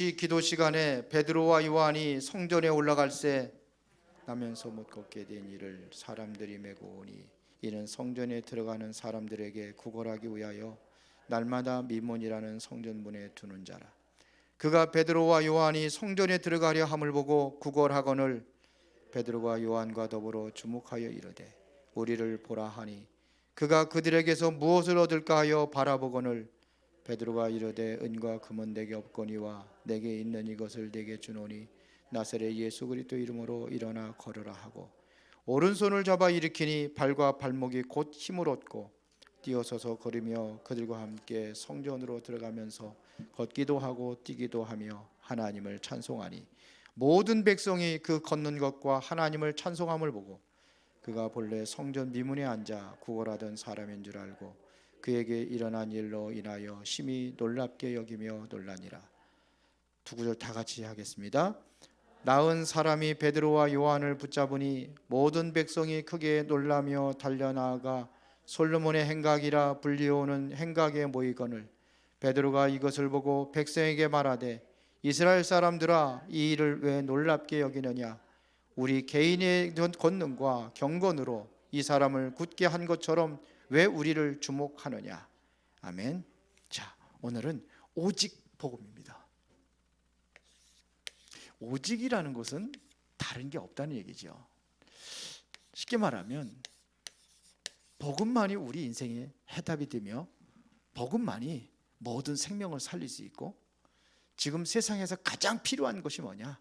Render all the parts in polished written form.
이 기도 시간에 베드로와 요한이 성전에 올라갈새 나면서 못 걷게 된 이를 사람들이 메고 오니 이는 성전에 들어가는 사람들에게 구걸하기 위하여 날마다 미문이라는 성전문에 두는 자라. 그가 베드로와 요한이 성전에 들어가려 함을 보고 구걸하거늘 베드로와 요한과 더불어 주목하여 이르되 우리를 보라 하니 그가 그들에게서 무엇을 얻을까 하여 바라보거늘 베드로가 이르되 은과 금은 내게 없거니와 내게 있는 이것을 내게 주노니 나사렛 예수 그리스도 이름으로 일어나 걸으라 하고 오른손을 잡아 일으키니 발과 발목이 곧 힘을 얻고 뛰어서서 걸으며 그들과 함께 성전으로 들어가면서 걷기도 하고 뛰기도 하며 하나님을 찬송하니 모든 백성이 그 걷는 것과 하나님을 찬송함을 보고 그가 본래 성전 미문에 앉아 구걸하던 사람인 줄 알고 그에게 일어난 일로 인하여 심히 놀랍게 여기며 놀라니라. 두 구절 다 같이 하겠습니다. 나은 사람이 베드로와 요한을 붙잡으니 모든 백성이 크게 놀라며 달려나가 솔로몬의 행각이라 불리오는 행각에 모이거늘 베드로가 이것을 보고 백성에게 말하되 이스라엘 사람들아 이 일을 왜 놀랍게 여기느냐 우리 개인의 권능과 경건으로 이 사람을 굳게 한 것처럼 왜 우리를 주목하느냐. 아멘. 자, 오늘은 오직 복음입니다. 오직이라는 것은 다른 게 없다는 얘기죠. 쉽게 말하면 복음만이 우리 인생의 해답이 되며 복음만이 모든 생명을 살릴 수 있고 지금 세상에서 가장 필요한 것이 뭐냐?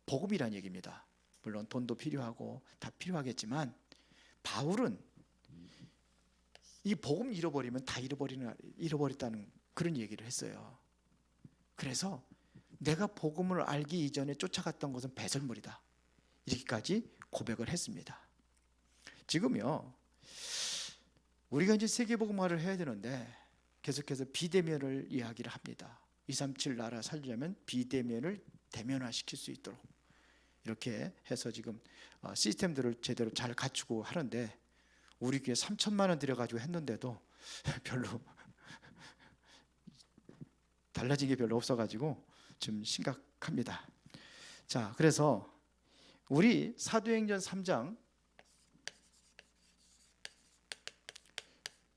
복음이란 얘기입니다. 물론 돈도 필요하고 다 필요하겠지만 바울은 이 복음 잃어버리면 다 잃어버렸다는 그런 얘기를 했어요. 그래서 내가 복음을 알기 이전에 쫓아갔던 것은 배설물이다. 이렇게까지 고백을 했습니다. 지금요, 우리가 이제 세계복음화를 해야 되는데 계속해서 비대면을 이야기를 합니다. 237 나라 살려면 비대면을 대면화시킬 수 있도록 이렇게 해서 지금 시스템들을 제대로 잘 갖추고 하는데 우리 교회 3천만 원 들여가지고 했는데도 별로 달라진 게 별로 없어가지고 좀 심각합니다. 자, 그래서 우리 사도행전 3장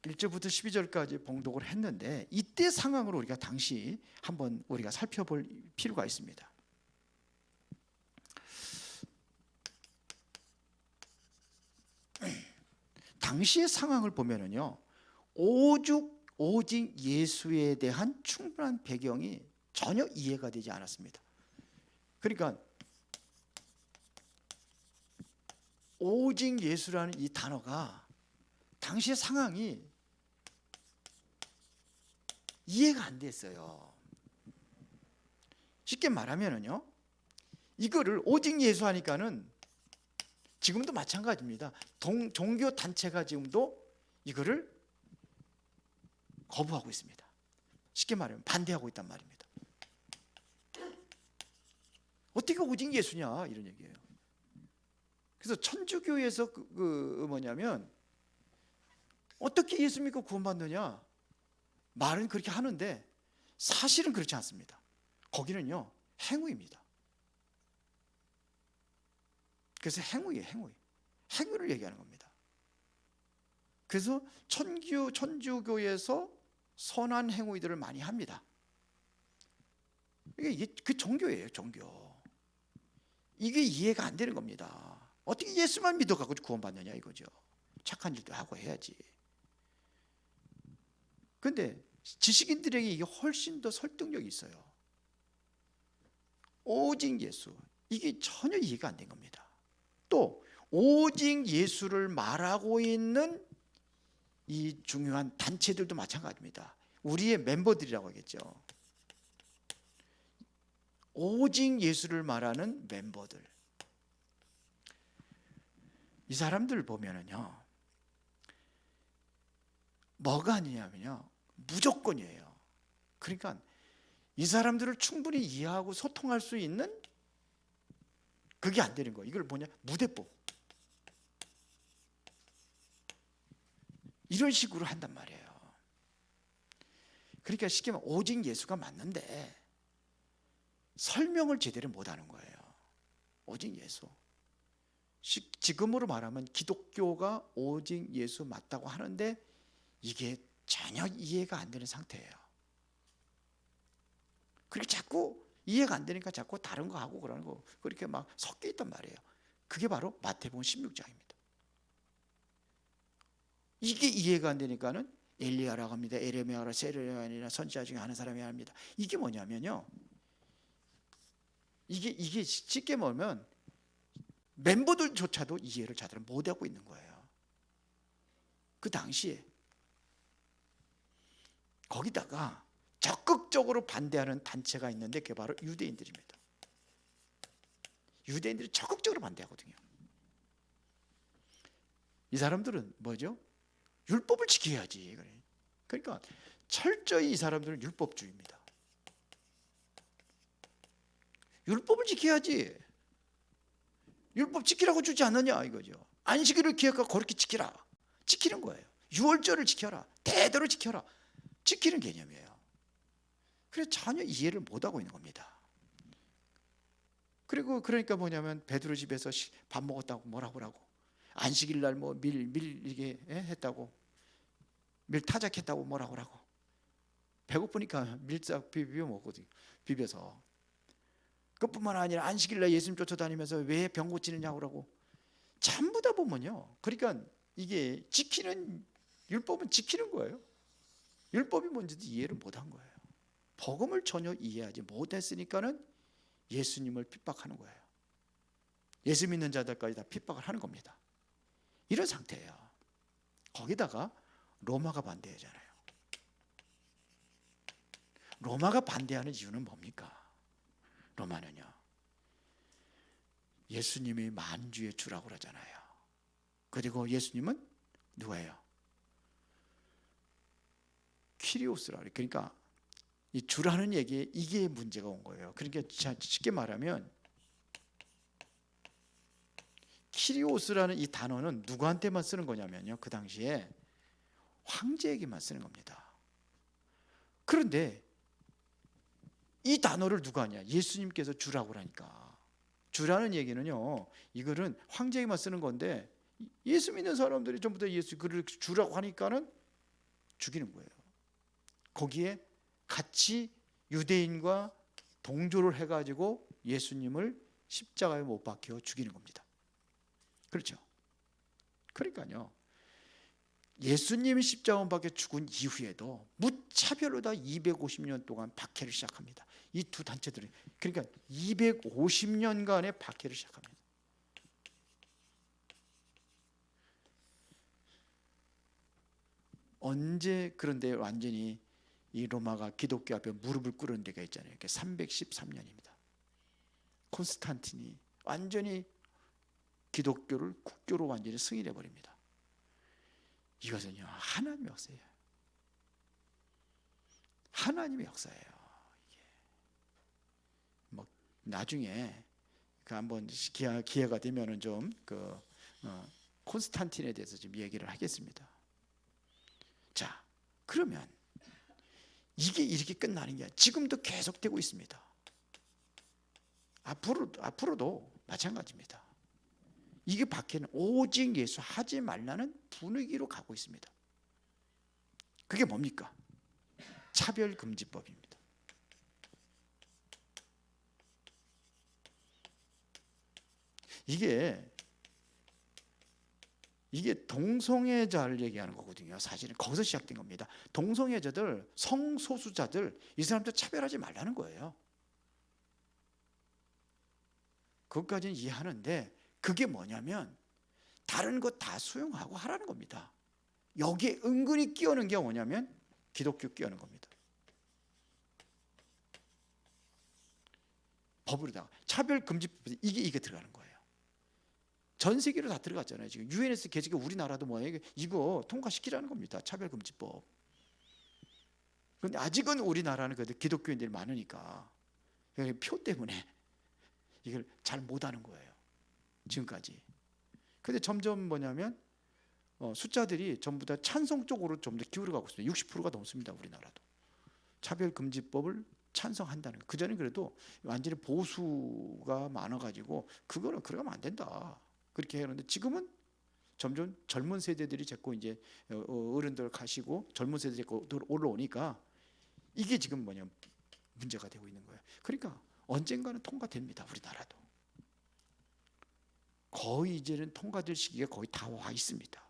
1절부터 12절까지 봉독을 했는데 이때 상황으로 우리가 당시 한번 우리가 살펴볼 필요가 있습니다. 당시의 상황을 보면은요, 오직 예수에 대한 충분한 배경이 전혀 이해가 되지 않았습니다. 그러니까 오직 예수라는 이 단어가 당시의 상황이 이해가 안 됐어요. 쉽게 말하면은요, 이거를 오직 예수 하니까는 지금도 마찬가지입니다. 종교 단체가 지금도 이거를 거부하고 있습니다. 쉽게 말하면 반대하고 있단 말입니다. 어떻게 오직 예수냐 이런 얘기예요. 그래서 천주교에서 뭐냐면 어떻게 예수 믿고 구원받느냐 말은 그렇게 하는데 사실은 그렇지 않습니다. 거기는요 행위입니다. 그래서 행위를 얘기하는 겁니다. 그래서 천주교에서 선한 행위들을 많이 합니다. 이게 그 종교예요, 종교. 이게 이해가 안 되는 겁니다. 어떻게 예수만 믿어갖고 구원받느냐 이거죠. 착한 일도 하고 해야지. 그런데 지식인들에게 이게 훨씬 더 설득력이 있어요. 오직 예수, 이게 전혀 이해가 안 된 겁니다. 또 오직 예수를 말하고 있는 이 중요한 단체들도 마찬가지입니다. 우리의 멤버들이라고 하겠죠. 오직 예수를 말하는 멤버들, 이 사람들 보면은요 뭐가 아니냐면요 무조건이에요. 그러니까 이 사람들을 충분히 이해하고 소통할 수 있는 그게 안 되는 거예요. 이걸 뭐냐? 무대법. 이런 식으로 한단 말이에요. 그러니까 쉽게 말하면 오직 예수가 맞는데 설명을 제대로 못하는 거예요. 오직 예수. 지금으로 말하면 기독교가 오직 예수 맞다고 하는데 이게 전혀 이해가 안 되는 상태예요. 그렇게 자꾸 이해가 안 되니까 자꾸 다른 거 하고 그러는 거, 그렇게 막 섞여 있단 말이에요. 그게 바로 마태복음 16장입니다. 이게 이해가 안 되니까는 엘리야라고 합니다. 에레미야라 세르야니나 선지자 중에 하는 사람이 합니다. 이게 뭐냐면요, 이게 쉽게 말하면 멤버들조차도 이해를 제대로 못하고 있는 거예요. 그 당시에 거기다가 적극적으로 반대하는 단체가 있는데 그게 바로 유대인들입니다. 유대인들이 적극적으로 반대하거든요. 이 사람들은 뭐죠? 율법을 지켜야지. 그러니까 철저히 이 사람들은 율법주의입니다. 율법을 지켜야지. 율법 지키라고 주지 않느냐 이거죠. 안식일을 기억하고 그렇게 지키라. 지키는 거예요. 유월절을 지켜라. 대대로 지켜라. 지키는 개념이에요. 그래서 전혀 이해를 못하고 있는 겁니다. 그리고 그러니까 뭐냐면 베드로 집에서 밥 먹었다고 뭐라고 하고, 안식일 날 뭐 밀 이게 했다고, 밀 타작했다고 뭐라고 하고, 배고프니까 밀싹 비벼 먹거든요. 비벼서. 그뿐만 아니라 안식일 날 예수님 쫓아다니면서 왜 병 고치느냐고 그러고, 전부 다 보면요, 그러니까 이게 지키는, 율법은 지키는 거예요. 율법이 뭔지도 이해를 못한 거예요. 복음을 전혀 이해하지 못했으니까는 예수님을 핍박하는 거예요. 예수 믿는 자들까지 다 핍박을 하는 겁니다. 이런 상태예요. 거기다가 로마가 반대하잖아요. 로마가 반대하는 이유는 뭡니까? 로마는요, 예수님이 만주의 주라고 그러잖아요. 그리고 예수님은 누구예요? 키리오스라. 그러니까 이 주라는 얘기에 이게 문제가 온 거예요. 그러니까 쉽게 말하면 키리오스라는 이 단어는 누구한테만 쓰는 거냐면요, 그 당시에 황제에게만 쓰는 겁니다. 그런데 이 단어를 누가 하냐? 예수님께서 주라고 하니까. 주라는 얘기는요, 이거는 황제에게만 쓰는 건데 예수 믿는 사람들이 전부 다 예수 그를 주라고 하니까는 죽이는 거예요. 거기에 같이 유대인과 동조를 해가지고 예수님을 십자가에 못 박혀 죽이는 겁니다. 그렇죠? 그러니까요, 예수님이 십자가에 못 박혀 죽은 이후에도 무차별로 다 250년 동안 박해를 시작합니다. 이 두 단체들이. 그러니까 250년간의 박해를 시작합니다. 언제 그런데 완전히 이 로마가 기독교 앞에 무릎을 꿇은 데가 있잖아요. 그게 313년입니다. 콘스탄틴이 완전히 기독교를 국교로 완전히 승인해 버립니다. 이것은요, 하나님의 역사예요. 하나님의 역사예요. 이게 뭐 나중에 그 한번 기회가 되면은 좀 콘스탄틴에 대해서 좀 얘기를 하겠습니다. 자, 그러면 이게 이렇게 끝나는 게 아니라 지금도 계속되고 있습니다. 앞으로도 마찬가지입니다. 이게 박해는 오직 예수 하지 말라는 분위기로 가고 있습니다. 그게 뭡니까? 차별금지법입니다. 이게 동성애자를 얘기하는 거거든요. 사실은 거기서 시작된 겁니다. 동성애자들, 성소수자들, 이 사람들 차별하지 말라는 거예요. 그것까지는 이해하는데 그게 뭐냐면 다른 거 다 수용하고 하라는 겁니다. 여기에 은근히 끼어는 게 뭐냐면 기독교 끼어는 겁니다. 법으로다가 차별금지법, 이게 들어가는 거예요. 전 세계로 다 들어갔잖아요. 지금 유엔에서 계속 우리나라도 뭐예요? 이거 통과시키라는 겁니다. 차별금지법. 그런데 아직은 우리나라는 그래도 기독교인들이 많으니까 표 때문에 이걸 잘 못하는 거예요. 지금까지. 근데 점점 뭐냐면 숫자들이 전부 다 찬성 쪽으로 좀 더 기울어 가고 있습니다. 60%가 넘습니다. 우리나라도. 차별금지법을 찬성한다는 거. 그전에 그래도 완전히 보수가 많아가지고 그거는 그러면 안 된다 그렇게 하는데, 지금은 점점 젊은 세대들이 자꾸 이제 어른들 가시고 젊은 세대들이 자꾸 올라오니까 이게 지금 뭐냐 문제가 되고 있는 거예요. 그러니까 언젠가는 통과됩니다. 우리나라도 거의 이제는 통과될 시기가 거의 다 와 있습니다.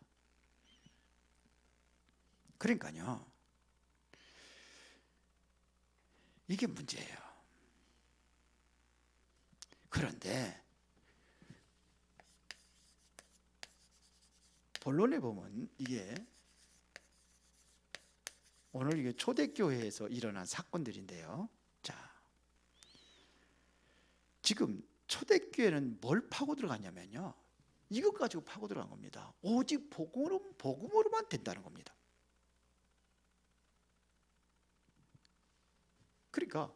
그러니까요, 이게 문제예요. 그런데 본론에 보면 이게 오늘 이게 초대교회에서 일어난 사건들인데요. 자, 지금 초대교회는 뭘 파고 들어갔냐면요, 이것 가지고 파고 들어간 겁니다. 오직 복음으로만 된다는 겁니다. 그러니까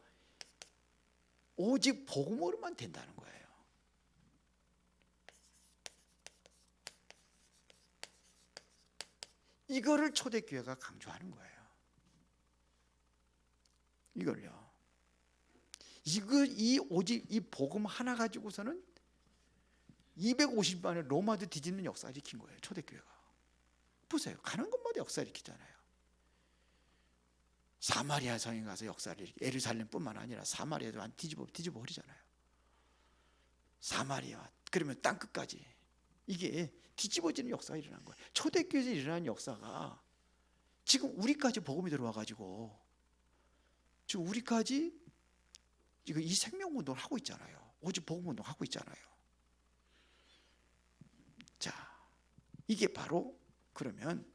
오직 복음으로만 된다는 거예요. 이거를 초대교회가 강조하는 거예요. 이걸요. 오직 이 복음 하나 가지고서는 250만의 로마도 뒤집는 역사를 일으킨 거예요. 초대교회가. 보세요. 가는 곳마다 역사를 일으키잖아요. 사마리아 성에 가서 역사를 일으키고, 예루살렘뿐만 아니라 사마리아도 뒤집어 버리잖아요. 사마리아, 그러면 땅끝까지 이게 뒤집어지는 역사가 일어난 거예요. 초대교회에서 일어난 역사가 지금 우리까지 복음이 들어와 가지고 지금 우리까지 지금 이 생명운동을 하고 있잖아요. 오직 복음운동 하고 있잖아요. 자, 이게 바로 그러면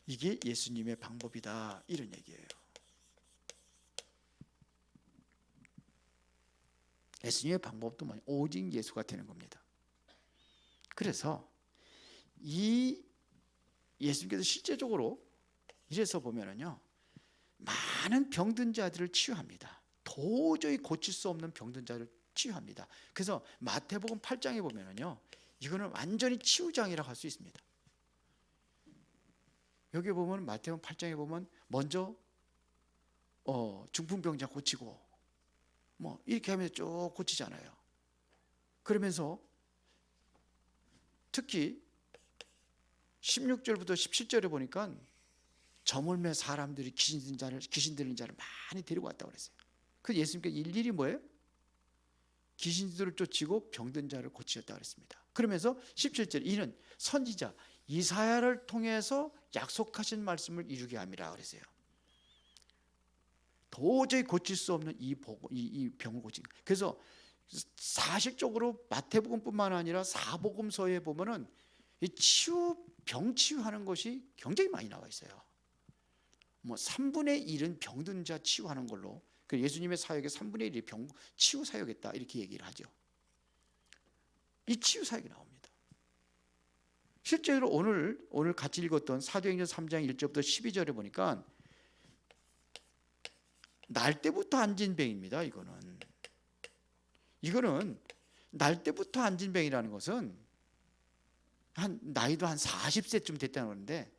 이게 예수님의 방법이다, 이런 얘기예요. 예수님의 방법도 뭐냐? 오직 예수가 되는 겁니다. 그래서 이 예수님께서 실제적으로 이래서 보면은요, 많은 병든 자들을 치유합니다. 도저히 고칠 수 없는 병든 자를 치유합니다. 그래서 마태복음 8장에 보면은요, 이거는 완전히 치유장이라고 할 수 있습니다. 여기 보면 마태복음 8장에 보면 먼저 중풍병자 고치고 뭐 이렇게 하면서 쭉 고치잖아요. 그러면서 특히 16절부터 17절에 보니까 저물매 사람들이 귀신 들린 자를 많이 데리고 왔다고 그랬어요. 그 예수님께서 일일이 뭐예요? 귀신들을 쫓고 병든 자를 고치셨다고 그랬습니다. 그러면서 17절, 이는 선지자 이사야를 통해서 약속하신 말씀을 이루게 함이라 그랬어요. 도저히 고칠 수 없는 이 병을 고친. 그래서 사실적으로 마태복음뿐만 아니라 사복음서에 보면은 이 병 치유하는 것이 굉장히 많이 나와 있어요. 뭐 3분의 1은 병든 자 치유하는 걸로, 예수님의 사역의 3분의 1이 병 치유 사역했다, 이렇게 얘기를 하죠. 이 치유 사역이 나옵니다. 실제로 오늘 같이 읽었던 사도행전 3장 1절부터 12절에 보니까 날 때부터 앉은 병입니다. 이거는 날 때부터 앉은 병이라는 것은 나이도 한 40세쯤 됐다는 건데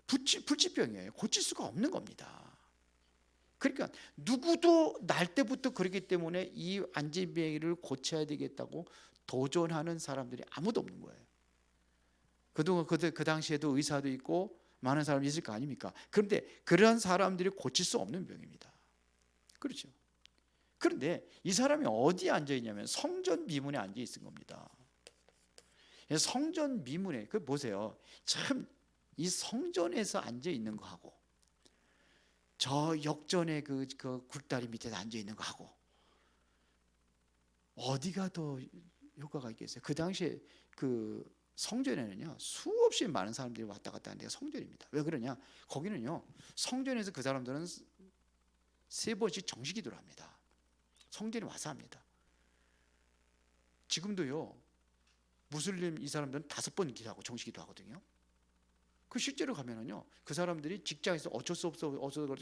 불치병이에요. 고칠 수가 없는 겁니다. 그러니까 누구도 날 때부터 그렇기 때문에 이 앉은 병을 고쳐야 되겠다고 도전하는 사람들이 아무도 없는 거예요. 그동안 그 당시에도 의사도 있고 많은 사람이 있을 거 아닙니까? 그런데 그러한 사람들이 고칠 수 없는 병입니다. 그렇죠. 그런데 이 사람이 어디에 앉아 있냐면 성전 미문에 앉아 있는 겁니다. 성전 미문에, 그 보세요. 참 이 성전에서 앉아 있는 거하고 저 역전의 그 굴다리 밑에 앉아 있는 거하고 어디가 더 효과가 있겠어요? 그 당시에 그 성전에는요, 수없이 많은 사람들이 왔다 갔다 하는 데가 성전입니다. 왜 그러냐? 거기는요, 성전에서 그 사람들은 3번씩 정식기도를 합니다. 성전에 와서 합니다. 지금도요, 무슬림 이 사람들은 5번 기도하고 정식기도 하거든요. 그 실제로 가면은요, 그 사람들이 직장에서 어쩔 수 없어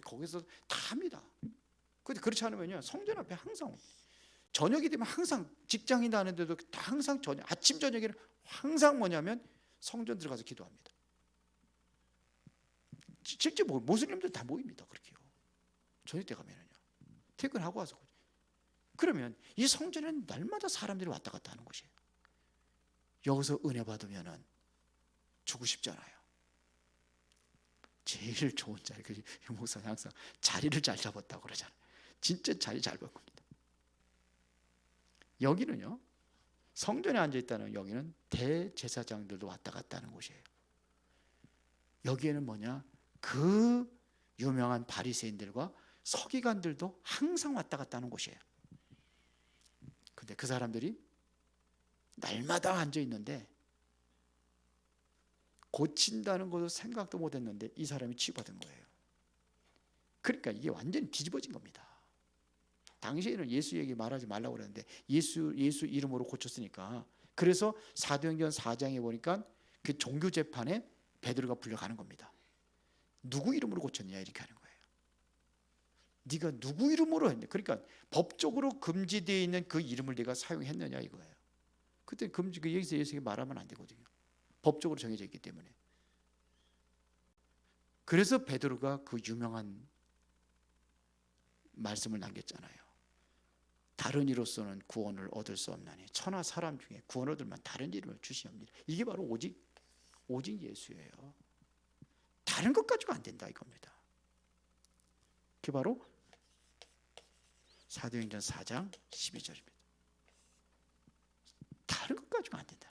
거기서 다 합니다. 그런데 그렇지 않으면요, 성전 앞에 항상 저녁이 되면 항상 직장인 다는데도 다 항상 아침 저녁에는 항상 뭐냐면 성전 들어가서 기도합니다. 실제 모슬림들 다 모입니다. 그렇게요. 저녁 때 가면은요. 퇴근하고 와서. 그러면 이 성전에는 날마다 사람들이 왔다 갔다 하는 곳이에요. 여기서 은혜 받으면은 주고 싶잖아요. 제일 좋은 자리, 그 목사님 항상 자리를 잘 잡았다고 그러잖아요. 진짜 자리 잘 잡은 겁니다. 여기는요, 성전에 앉아있다는 여기는 대제사장들도 왔다 갔다 하는 곳이에요. 여기에는 뭐냐, 그 유명한 바리새인들과 서기관들도 항상 왔다 갔다 하는 곳이에요. 근데 그 사람들이 날마다 앉아있는데 고친다는 것도 생각도 못했는데 이 사람이 치유받은 거예요. 그러니까 이게 완전히 뒤집어진 겁니다. 당시에는 예수에게 말하지 말라고 그랬는데 예수 이름으로 고쳤으니까. 그래서 사도행전 4장에 보니까 그 종교 재판에 베드로가 불려가는 겁니다. 누구 이름으로 고쳤냐 이렇게 하는 거예요. 네가 누구 이름으로 했냐. 그러니까 법적으로 금지되어 있는 그 이름을 네가 사용했느냐 이거예요. 그때 금지, 여기서 예수에게 말하면 안 되거든요. 법적으로 정해져 있기 때문에. 그래서 베드로가 그 유명한 말씀을 남겼잖아요. 다른 이로서는 구원을 얻을 수 없나니 천하 사람 중에 구원 얻을만 다른 이름을 주시옵니다. 이게 바로 오직 예수예요. 다른 것 가지고 안 된다 이겁니다. 그게 바로 사도행전 4장 12절입니다. 다른 것 가지고 안 된다.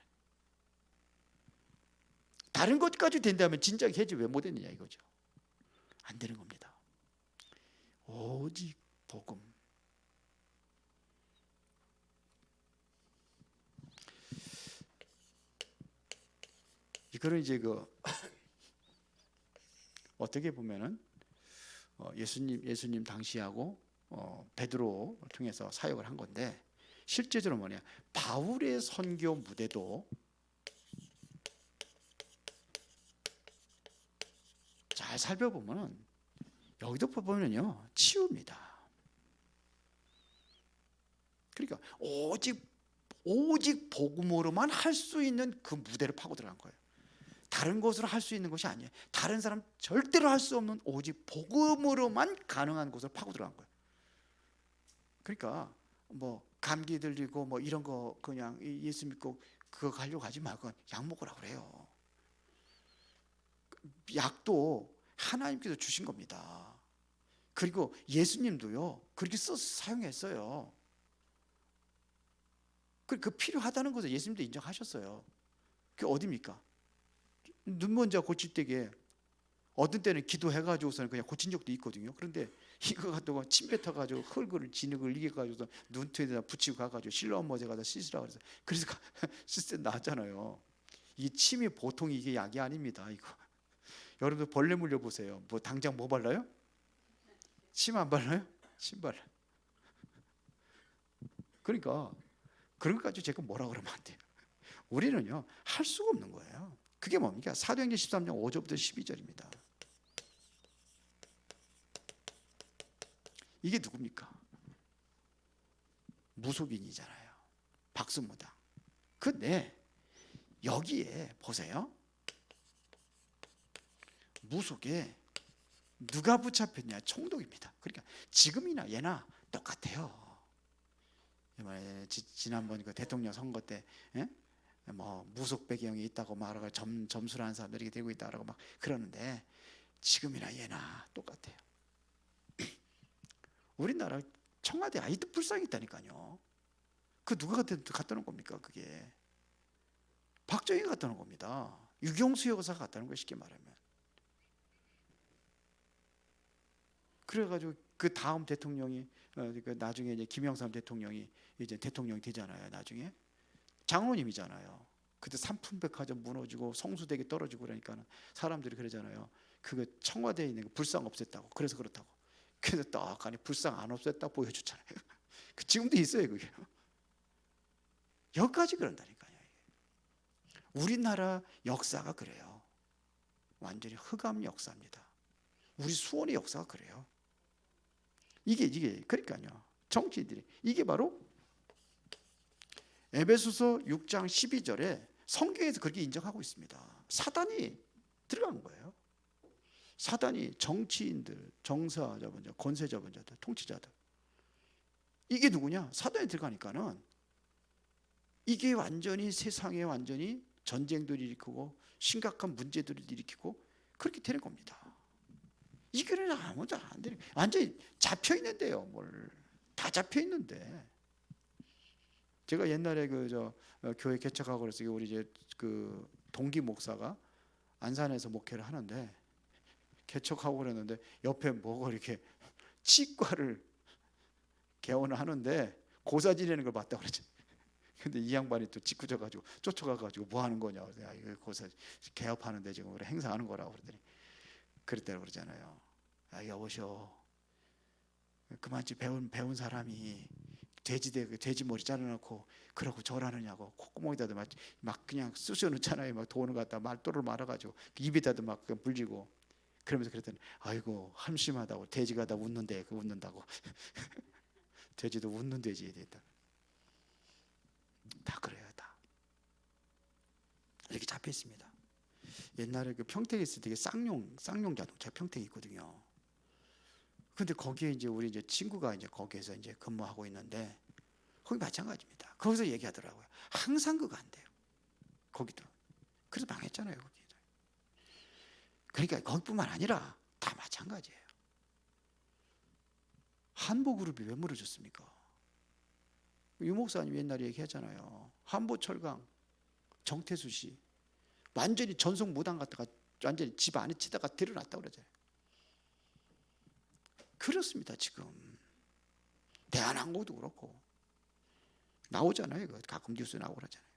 다른 것까지 된다면 진작에 해지 왜 못했느냐 이거죠. 안 되는 겁니다. 오직 복음. 이거는 이제 어떻게 보면은 예수님 당시하고 베드로 통해서 사역을 한 건데, 실제적으로 뭐냐, 바울의 선교 무대도 잘 살펴보면 여기도 보면요 치유입니다. 그러니까 오직 복음으로만 할 수 있는 그 무대를 파고 들어간 거예요. 다른 것으로 할 수 있는 것이 아니에요. 다른 사람 절대로 할 수 없는 오직 복음으로만 가능한 곳을 파고 들어간 거예요. 그러니까 뭐 감기 들리고 뭐 이런 거 그냥 예수 믿고 그거 가려고 하지 말고 약 먹으라 그래요. 약도 하나님께서 주신 겁니다. 그리고 예수님도요 그렇게 써서 사용했어요. 그 필요하다는 것을 예수님도 인정하셨어요. 그게 어디입니까? 눈먼자 고칠 때에 어떤 때는 기도해가지고서는 그냥 고친 적도 있거든요. 그런데 이거 갖다가 침 뱉어가지고 흙을 진흙을 이겨가지고 눈트에다 붙이고 가가지고 실로암 모자 가서 씻으라 그래서 씻을 때 나왔잖아요. 이 침이 보통 이게 약이 아닙니다. 이거 여러분들 벌레 물려 보세요. 뭐 당장 뭐 발라요? 침 안 발라요? 침 발라. 그러니까 그런 것 가지고 제가 뭐라 그러면 안 돼요. 우리는요 할 수가 없는 거예요. 그게 뭡니까? 사도행전 13장 5절부터 12절입니다. 이게 누굽니까? 무속인이잖아요. 박수무당. 근데 여기에 보세요. 무속에 누가 붙잡혔냐? 총독입니다. 그러니까 지금이나 예나 똑같아요. 지난번 그 대통령 선거 때 뭐 무속 배경이 있다고 말하고 점수를 한 사람들이 되고 있다라고 막 그러는데 지금이나 예나 똑같아요. 우리나라 청와대 아직도 불상이 있다니까요. 그 누가 갖다 놓은 겁니까? 그게 박정희가 갖다 놓은 겁니다. 유경수 여사가 갖다 놓은 거 쉽게 말하면. 그래가지고 그 다음 대통령이 나중에 이제 김영삼 대통령이 이제 대통령이 되잖아요. 나중에 장로님이잖아요. 그때 삼풍백화점 무너지고 성수대교 떨어지고 그러니까 사람들이 그러잖아요. 그거 청와대에 있는 거 불상 없앴다고. 그래서 그렇다고. 그래서 떡하니 불상 안 없앴다 보여줬잖아요. 지금도 있어요 그게. 여기까지 그런다니까요. 우리나라 역사가 그래요. 완전히 흑암 역사입니다. 우리 수원의 역사가 그래요. 이게 그러니까요. 정치인들이 이게 바로 에베소서 6장 12절에 성경에서 그렇게 인정하고 있습니다. 사단이 들어간 거예요. 사단이 정치인들, 정사 잡은 자, 권세 잡은 자들, 통치자들, 이게 누구냐? 사단에 들어가니까는 이게 완전히 세상에 완전히 전쟁들을 일으키고 심각한 문제들을 일으키고 그렇게 되는 겁니다. 이거는 아무도 안 되는, 완전히 잡혀 있는데요. 뭘 다 잡혀 있는데. 제가 옛날에 교회 개척하고 그랬어요. 우리 이제 그 동기 목사가 안산에서 목회를 하는데 개척하고 그랬는데 옆에 뭐가 이렇게 치과를 개원을 하는데 고사 지내는 걸 봤다고 그랬죠. 근데 이 양반이 또 짓궂어가지고 쫓아가가지고 뭐 하는 거냐? 야, 이거 고사 개업하는데 지금 그래 행사하는 거라고 그러더니 그랬다고 그러잖아요. 아, 여보셔, 그만 좀 배운 사람이 돼지 머리 잘라놓고 그러고 절하느냐고 콧구멍에다도 막 그냥 쑤셔 넣잖아요. 막 돈을 갖다 말도를 말아가지고 입에다도 막 불리고 그러면서 그랬더니 아이고 한심하다고, 돼지가 다 웃는데 그 웃는다고. 돼지도 웃는 돼지에 됐다. 다 그래요. 다 이렇게 잡혀 있습니다. 옛날에 그 평택에 있을 때 쌍용 자동차 평택이 있거든요. 근데 거기에 이제 우리 이제 친구가 이제 거기에서 이제 근무하고 있는데 거기 마찬가지입니다. 거기서 얘기하더라고요. 항상 그거 안 돼요. 거기도. 그래서 망했잖아요. 거기도. 그러니까 거기뿐만 아니라 다 마찬가지예요. 한보그룹이 왜 무너졌습니까? 유 목사님 옛날에 얘기했잖아요. 한보철강 정태수 씨 완전히 전속무당 갔다가 완전히 집 안에 치다가 드러났다고 그러잖아요. 그렇습니다. 지금 대한항공도 그렇고 나오잖아요. 가끔 뉴스 나오고 그러잖아요.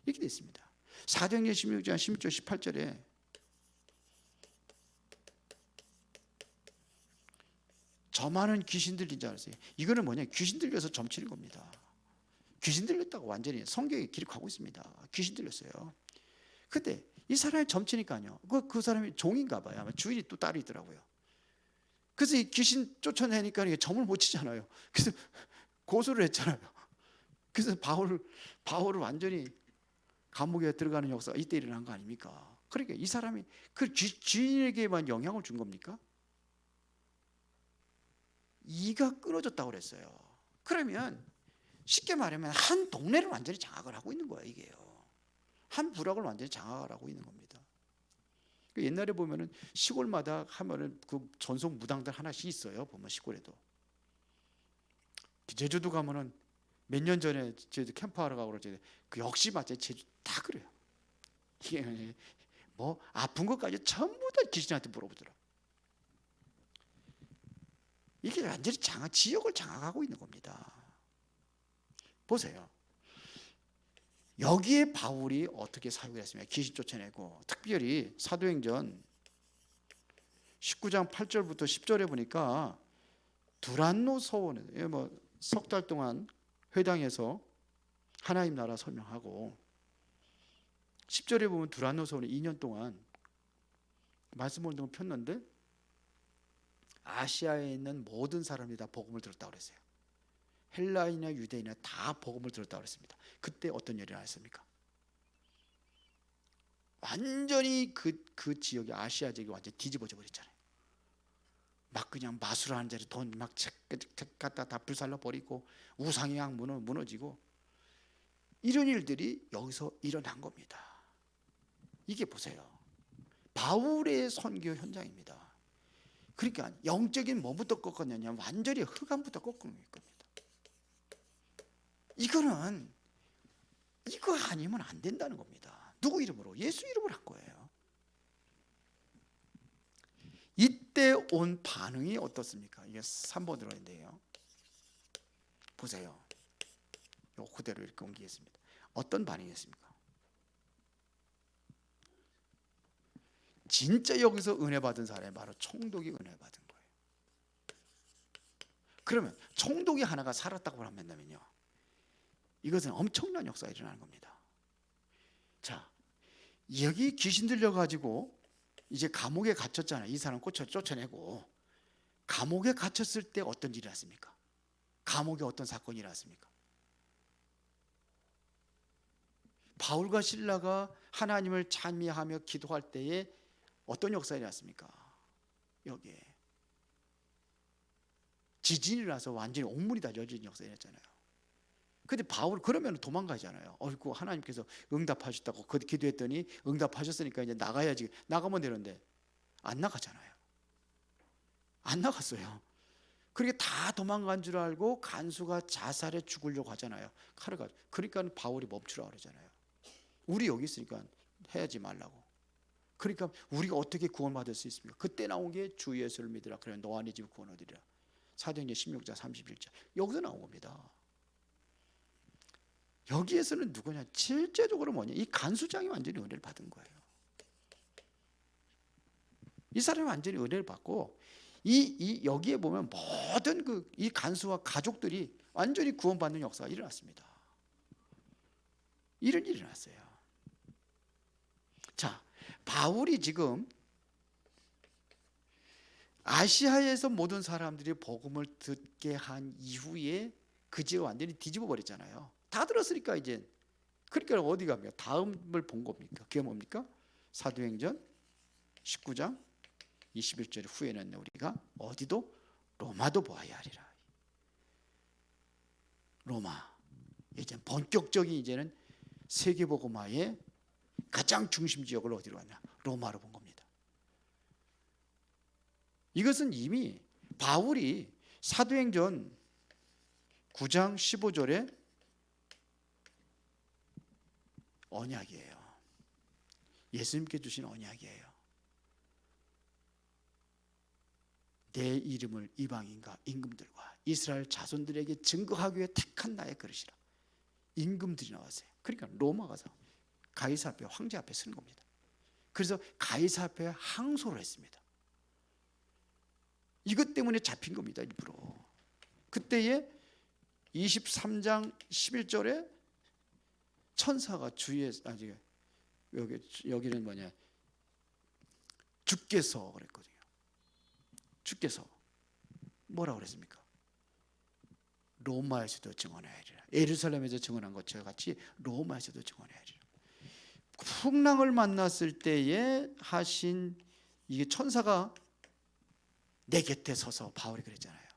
이렇게 됐습니다. 사도행전 16장 16절 18절에 저만은 귀신 들린 줄 알았어요. 이거는 뭐냐? 귀신 들려서 점치는 겁니다. 귀신 들렸다고 완전히 성경에 기록하고 있습니다. 귀신 들렸어요. 근데 이 사람이 점치니까요. 그 사람이 종인가 봐요. 아마 주인이 또 따로 있더라고요. 그래서 이 귀신 쫓아내니까 이게 점을 못 치잖아요. 그래서 고소를 했잖아요. 그래서 바울을 완전히 감옥에 들어가는 역사가 이때 일어난 거 아닙니까? 그러니까 이 사람이 그 주인에게만 영향을 준 겁니까? 이가 끊어졌다고 그랬어요. 그러면 쉽게 말하면 한 동네를 완전히 장악을 하고 있는 거예요. 이게요. 한 부락을 완전히 장악을 하고 있는 겁니다. 옛날에 보면은 시골마다 하면은 그 전속 무당들 하나씩 있어요. 보면 시골에도. 제주도 가면은 몇 년 전에 제주 캠프하러 가고 그러지. 그 역시 마찬 제주 다 그래요. 이게 뭐 아픈 것까지 전부 다 귀신한테 물어보더라. 이게 완전히 지역을 장악하고 있는 겁니다. 보세요. 여기에 바울이 어떻게 사역을 했습니까? 귀신 쫓아내고 특별히 사도행전 19장 8절부터 10절에 보니까 두란노 서원에 석 달 동안 회당에서 하나님 나라 설명하고 10절에 보면 두란노 서원에 2년 동안 말씀 운동을 폈는데 아시아에 있는 모든 사람들이 다 복음을 들었다고 그랬어요. 헬라인이나 유대인이나 다 복음을 들었다고 그랬습니다. 그때 어떤 일이 일어났습니까? 완전히 그 지역이 아시아 지역이 완전히 뒤집어져 버렸잖아요. 막 그냥 마술하는 자리 돈 막 갖다 다 불살라 버리고 우상향 무너지고 이런 일들이 여기서 일어난 겁니다. 이게 보세요. 바울의 선교 현장입니다. 그러니까 영적인 뭐부터 꺾었느냐? 완전히 흑암부터 꺾은 겁니다. 이거 아니면 안 된다는 겁니다. 누구 이름으로? 예수 이름으로 한 거예요. 이때 온 반응이 어떻습니까? 이게 3번 들어있는데요. 보세요. 요 그대로 이렇게 옮기겠습니다. 어떤 반응이었습니까? 진짜 여기서 은혜 받은 사람이 바로 총독이 은혜 받은 거예요. 그러면 총독이 하나가 살았다고 하면요, 이것은 엄청난 역사가 일어나는 겁니다. 자, 여기 귀신 들려가지고 이제 감옥에 갇혔잖아요. 이 사람 쫓아내고 감옥에 갇혔을 때 어떤 일이 났습니까? 감옥에 어떤 사건이 일어났습니까? 바울과 실라가 하나님을 찬미하며 기도할 때에 어떤 역사가 일어났습니까? 여기에 지진이 나서 완전히 옥문이 다 열린 역사가 일어났잖아요. 근데 바울 그러면 도망가잖아요. 어이구, 하나님께서 응답하셨다고 기도했더니 응답하셨으니까 이제 나가야지. 나가면 되는데 안 나가잖아요. 안 나갔어요. 그렇게 다 도망간 줄 알고 간수가 자살해 죽으려고 하잖아요. 칼을 가지고. 그러니까 바울이 멈추라 그러잖아요. 우리 여기 있으니까 해야지 말라고. 그러니까 우리가 어떻게 구원받을 수 있습니까? 그때 나온 게 주 예수를 믿으라. 그래 너와 네 집 구원 얻으리라. 사도행전 16장 31절. 여기서 나온 겁니다. 여기에서는 누구냐? 실제적으로 뭐냐? 이 간수장이 완전히 은혜를 받은 거예요. 이 사람이 완전히 은혜를 받고 여기에 보면 모든 이 간수와 가족들이 완전히 구원받는 역사가 일어났습니다. 이런 일이 일어났어요. 자, 바울이 지금 아시아에서 모든 사람들이 복음을 듣게 한 이후에 그 지역을 완전히 뒤집어 버렸잖아요. 다 들었으니까 이제. 그러니까 어디 갑니까? 다음을 본 겁니까? 그게 뭡니까? 사도행전 19장 21절 후에는 우리가 어디도 로마도 보아야 하리라. 로마. 이제 본격적인 이제는 세계복음화의 가장 중심 지역을 어디로 왔냐? 로마로 본 겁니다. 이것은 이미 바울이 사도행전 9장 15절에 언약이에요. 예수님께 주신 언약이에요. 내 이름을 이방인과 임금들과 이스라엘 자손들에게 증거하기 위해 택한 나의 그릇이라. 임금들이 나왔어요. 그러니까 로마 가서 가이사 앞에, 황제 앞에 서는 겁니다. 그래서 가이사 앞에 항소를 했습니다. 이것 때문에 잡힌 겁니다. 일부러. 그때에 23장 11절에 천사가 여기는 뭐냐, 주께서 그랬거든요. 주께서 뭐라고 그랬습니까? 로마에서도 증언해야 하리라. 예루살렘에서 증언한 것과 같이 로마에서도 증언해야 하리라. 풍랑을 만났을 때에 하신 이게 천사가 내 곁에 서서 바울이 그랬잖아요.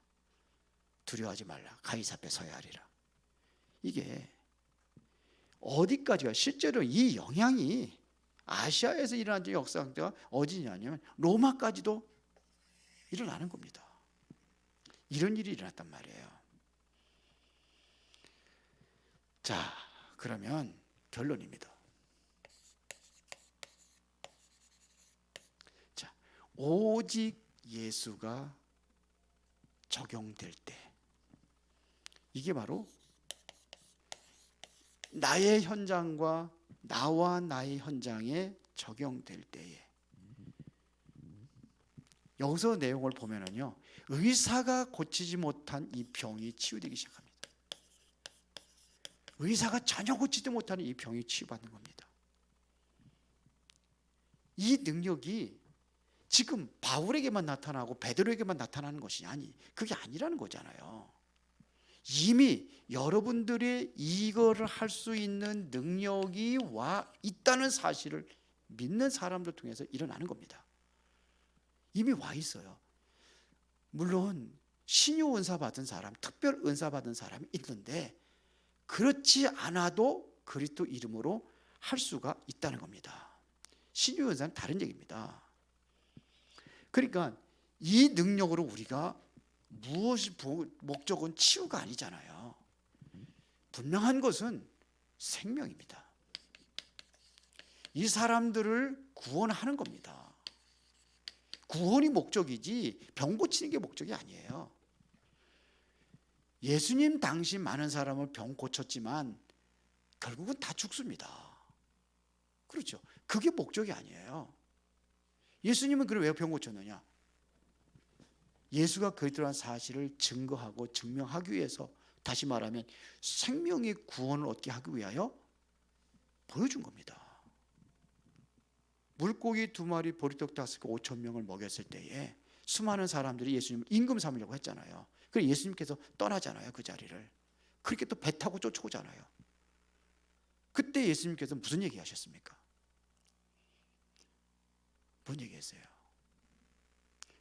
두려워하지 말라. 가이사 앞에 서야 하리라. 이게 어디까지가 실제로 이 영향이 아시아에서 일어난 역사가 어디냐면 로마까지도 일어나는 겁니다. 이런 일이 일어났단 말이에요. 자, 그러면 결론입니다. 자, 오직 예수가 적용될 때, 이게 바로 나의 현장과 나와 나의 현장에 적용될 때에, 여기서 내용을 보면은요, 의사가 고치지 못한 이 병이 치유되기 시작합니다. 의사가 전혀 고치지 못하는 이 병이 치유받는 겁니다. 이 능력이 지금 바울에게만 나타나고 베드로에게만 나타나는 것이 그게 아니라는 거잖아요. 이미 여러분들이 이거를 할 수 있는 능력이 와 있다는 사실을 믿는 사람들 통해서 일어나는 겁니다. 이미 와 있어요. 물론 신유 은사 받은 사람, 특별 은사 받은 사람이 있는데 그렇지 않아도 그리스도 이름으로 할 수가 있다는 겁니다. 신유 은사는 다른 얘기입니다. 그러니까 이 능력으로 우리가 무엇이 목적은 치유가 아니잖아요. 분명한 것은 생명입니다. 이 사람들을 구원하는 겁니다. 구원이 목적이지 병 고치는 게 목적이 아니에요. 예수님 당시 많은 사람을 병 고쳤지만 결국은 다 죽습니다. 그렇죠. 그게 목적이 아니에요. 예수님은 그럼 왜 병 고쳤느냐? 예수가 그리스도라는 사실을 증거하고 증명하기 위해서, 다시 말하면 생명의 구원을 얻게 하기 위하여 보여준 겁니다. 물고기 2마리 보리떡 5개 5천 명을 먹였을 때에 수많은 사람들이 예수님을 임금 삼으려고 했잖아요. 그래서 예수님께서 떠나잖아요, 그 자리를. 그렇게 또 배 타고 쫓아오잖아요. 그때 예수님께서 무슨 얘기 하셨습니까? 뭔 얘기했어요?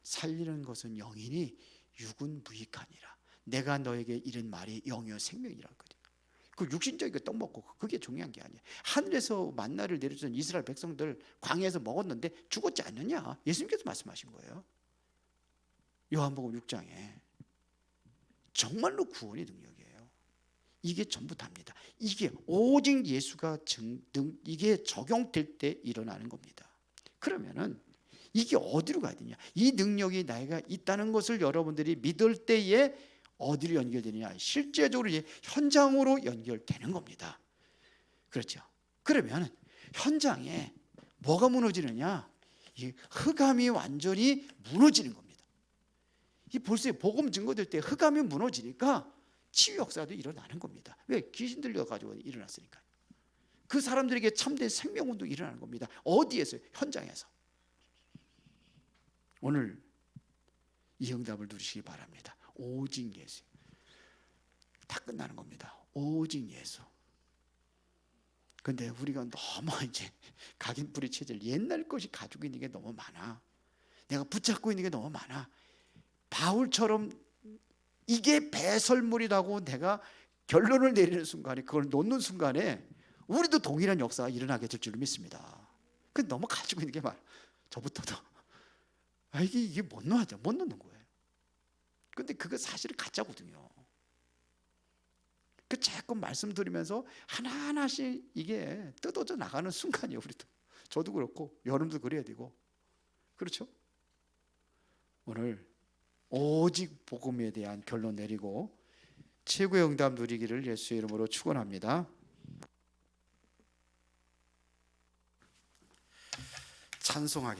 살리는 것은 영이니 육은 무익하니라. 내가 너에게 이른 말이 영이요 생명이라고 그래요. 그 육신적인 떡 먹고 그게 중요한 게 아니에요. 하늘에서 만나를 내려준 이스라엘 백성들 광야에서 먹었는데 죽었지 않느냐? 예수님께서 말씀하신 거예요. 요한복음 6장에. 정말로 구원의 능력이에요. 이게 전부 답니다. 이게 오직 예수가 이게 적용될 때 일어나는 겁니다. 그러면은 이게 어디로 가야 되냐? 이 능력이 나이가 있다는 것을 여러분들이 믿을 때에 어디로 연결되느냐? 실제적으로 현장으로 연결되는 겁니다. 그렇죠? 그러면 현장에 뭐가 무너지느냐? 이 흑암이 완전히 무너지는 겁니다. 이 벌써 복음 증거될 때 흑암이 무너지니까 치유 역사도 일어나는 겁니다. 왜? 귀신 들려가지고 일어났으니까. 그 사람들에게 참된 생명운동이 일어나는 겁니다. 어디에서? 현장에서. 오늘 이 응답을 누리시기 바랍니다. 오직 예수. 다 끝나는 겁니다. 오직 예수. 근데 우리가 너무 이제 각인뿌리 체질, 옛날 것이 가지고 있는 게 너무 많아. 내가 붙잡고 있는 게 너무 많아. 바울처럼 이게 배설물이라고 내가 결론을 내리는 순간에, 그걸 놓는 순간에 우리도 동일한 역사가 일어나게 될 줄 믿습니다. 근데 너무 가지고 있는 게 많아. 저부터도. 이게 못 놓아져. 못 놓는 거예요. 근데 그거 사실은 가짜거든요. 그 자꾸 말씀드리면서 하나하나씩 이게 뜯어져 나가는 순간이에요. 우리도. 저도 그렇고 여러분도 그래야 되고. 그렇죠? 오늘 오직 복음에 대한 결론 내리고 최고의 응답 누리기를 예수의 이름으로 축원합니다. 찬송하겠습니다.